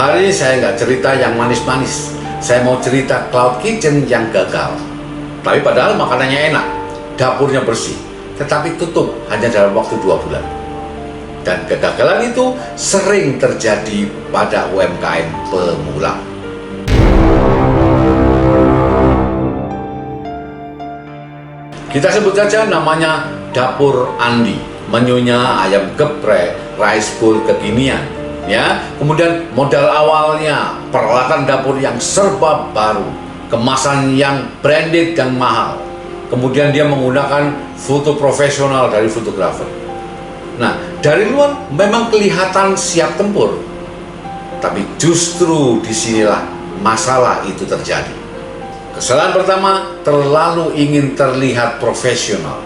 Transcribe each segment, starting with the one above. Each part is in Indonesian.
Hari ini saya nggak cerita yang manis-manis. Saya mau cerita cloud kitchen yang gagal. Tapi padahal makanannya enak, dapurnya bersih, tetapi tutup hanya dalam waktu 2 bulan. Dan kegagalan itu sering terjadi pada UMKM pemula. Kita sebut saja namanya Dapur Andi. Menunya ayam geprek, rice bowl kekinian, ya. Kemudian modal awalnya peralatan dapur yang serba baru, kemasan yang branded dan mahal. Kemudian dia menggunakan foto profesional dari fotografer. Nah, dari luar memang kelihatan siap tempur, tapi justru disinilah masalah itu terjadi. Kesalahan pertama, terlalu ingin terlihat profesional.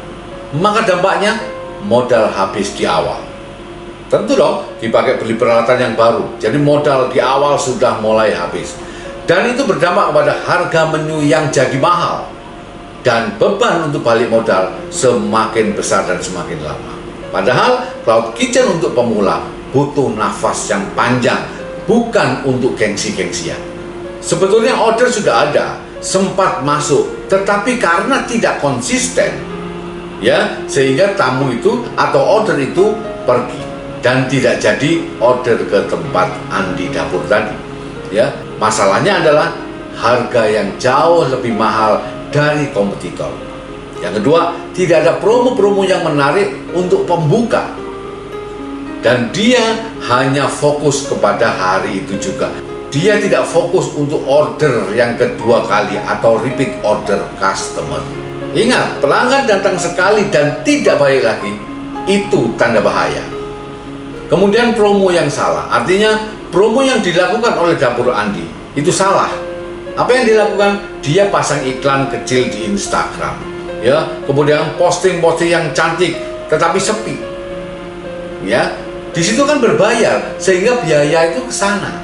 Maka dampaknya modal habis di awal. Tentu dong, dipakai beli peralatan yang baru. Jadi modal di awal sudah mulai habis. Dan itu berdampak kepada harga menu yang jadi mahal. Dan beban untuk balik modal semakin besar dan semakin lama. Padahal cloud kitchen untuk pemula butuh nafas yang panjang, bukan untuk gengsi-gengsian. Sebetulnya order sudah ada, sempat masuk, tetapi karena tidak konsisten, ya, sehingga tamu itu atau order itu pergi dan tidak jadi order ke tempat Andi Dapur tadi. Ya, masalahnya adalah harga yang jauh lebih mahal dari kompetitor. Yang kedua, tidak ada promo-promo yang menarik untuk pembuka. Dan dia hanya fokus kepada hari itu juga. Dia tidak fokus untuk order yang kedua kali atau repeat order customer. Ingat, pelanggan datang sekali dan tidak balik lagi, itu tanda bahaya. Kemudian promo yang salah, artinya promo yang dilakukan oleh Dapur Andi itu salah. Apa yang dilakukan? Dia pasang iklan kecil di Instagram, ya. Kemudian posting-posting yang cantik, tetapi sepi. Ya, di situ kan berbayar, sehingga biaya itu ke sana.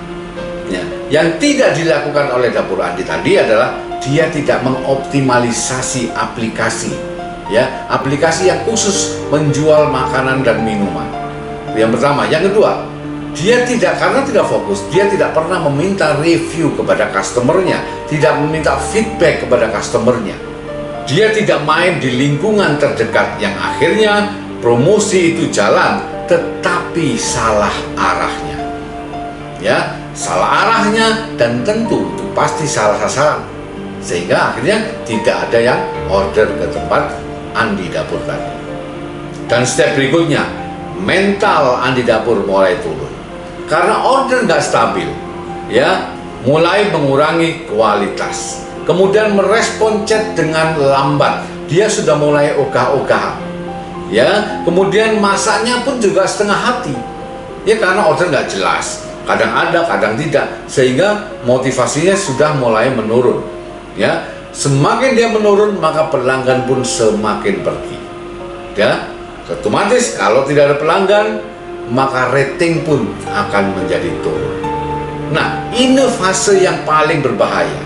Ya. Yang tidak dilakukan oleh Dapur Andi tadi adalah dia tidak mengoptimalisasi aplikasi, ya, aplikasi yang khusus menjual makanan dan minuman. Yang pertama. Yang kedua, dia karena tidak fokus, dia tidak pernah meminta review kepada customernya, tidak meminta feedback kepada customernya. Dia tidak main di lingkungan terdekat, yang akhirnya promosi itu jalan, tetapi salah arahnya. Ya, salah arahnya dan tentu itu pasti salah sasaran. Sehingga akhirnya tidak ada yang order ke tempat Andi Dapur tadi. Dan step berikutnya, mental Andi Dapur mulai turun. Karena order nggak stabil, ya, mulai mengurangi kualitas. Kemudian merespon chat dengan lambat. Dia sudah mulai ogah-ogahan. Ya, kemudian masaknya pun juga setengah hati. Ya, karena order nggak jelas. Kadang ada, kadang tidak. Sehingga motivasinya sudah mulai menurun. Ya, semakin dia menurun, maka pelanggan pun semakin pergi. Ya, otomatis kalau tidak ada pelanggan, maka rating pun akan menjadi turun. Nah, ini fase yang paling berbahaya.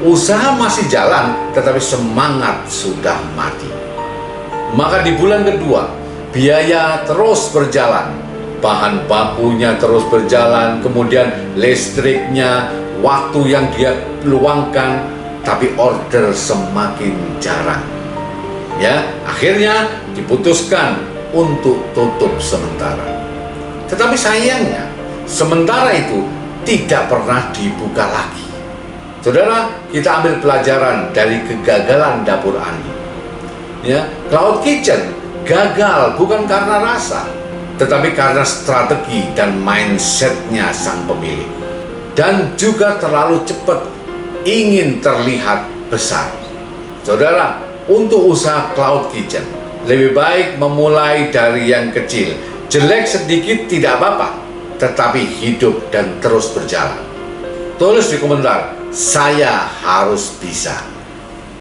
Usaha masih jalan, tetapi semangat sudah mati. Maka di bulan kedua, biaya terus berjalan, bahan bakunya terus berjalan, kemudian listriknya, waktu yang dia luangkan, tapi order semakin jarang. Ya, akhirnya diputuskan untuk tutup sementara. Tetapi sayangnya, sementara itu tidak pernah dibuka lagi. Saudara, kita ambil pelajaran dari kegagalan Dapur Andi. Ya, cloud kitchen gagal bukan karena rasa, tetapi karena strategi dan mindsetnya sang pemilik. Dan juga terlalu cepat ingin terlihat besar. Saudara, untuk usaha cloud kitchen, lebih baik memulai dari yang kecil. Jelek sedikit tidak apa-apa, tetapi hidup dan terus berjalan. Tulis di komentar, saya harus bisa.